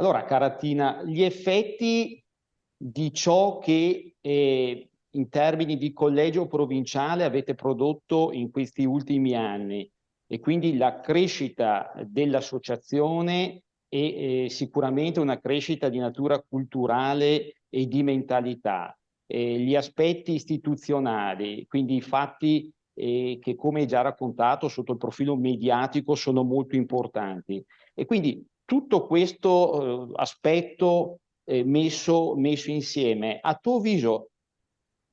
Allora, Caratina, gli effetti di ciò che in termini di collegio provinciale avete prodotto in questi ultimi anni e quindi la crescita dell'associazione e sicuramente una crescita di natura culturale e di mentalità, gli aspetti istituzionali, quindi i fatti che, come già raccontato, sotto il profilo mediatico sono molto importanti. E quindi tutto questo aspetto messo insieme, a tuo avviso,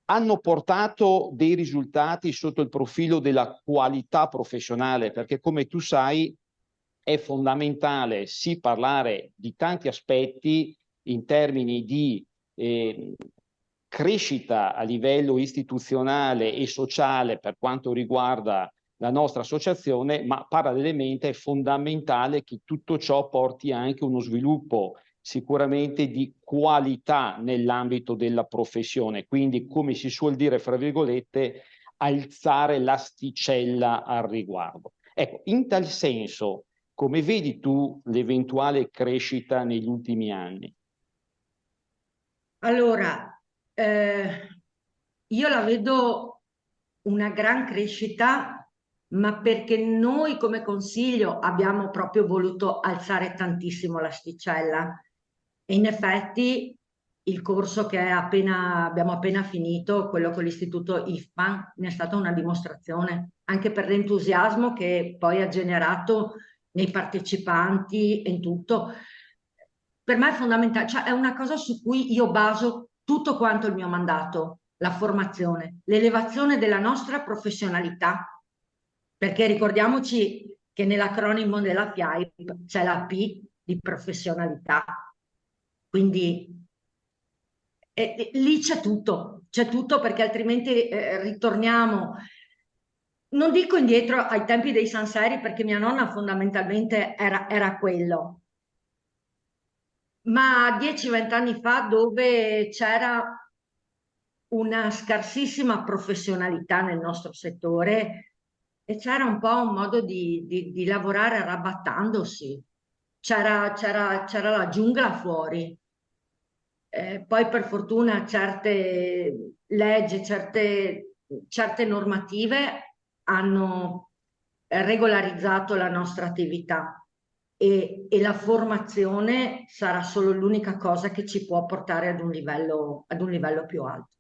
hanno portato dei risultati sotto il profilo della qualità professionale, perché come tu sai è fondamentale sì parlare di tanti aspetti in termini di crescita a livello istituzionale e sociale per quanto riguarda la nostra associazione, ma parallelamente è fondamentale che tutto ciò porti anche uno sviluppo sicuramente di qualità nell'ambito della professione, quindi come si suol dire, fra virgolette, alzare l'asticella al riguardo. Ecco, in tal senso, come vedi tu l'eventuale crescita negli ultimi anni? Allora, io la vedo una gran crescita, ma perché noi come consiglio abbiamo proprio voluto alzare tantissimo l'asticella. E in effetti il corso che abbiamo appena finito, quello con l'Istituto IFPAN, ne è stata una dimostrazione, anche per l'entusiasmo che poi ha generato nei partecipanti e in tutto. Per me è fondamentale, cioè è una cosa su cui io baso tutto quanto il mio mandato, la formazione, l'elevazione della nostra professionalità, perché ricordiamoci che nell'acronimo della FIAIP c'è la P di professionalità, quindi lì c'è tutto perché altrimenti ritorniamo, non dico indietro ai tempi dei Sanseri perché mia nonna fondamentalmente era quello, ma 10-20 anni fa dove c'era una scarsissima professionalità nel nostro settore e c'era un po' un modo di lavorare arrabattandosi. C'era la giungla fuori. Poi per fortuna certe leggi, certe normative hanno regolarizzato la nostra attività e la formazione sarà solo l'unica cosa che ci può portare ad un livello più alto.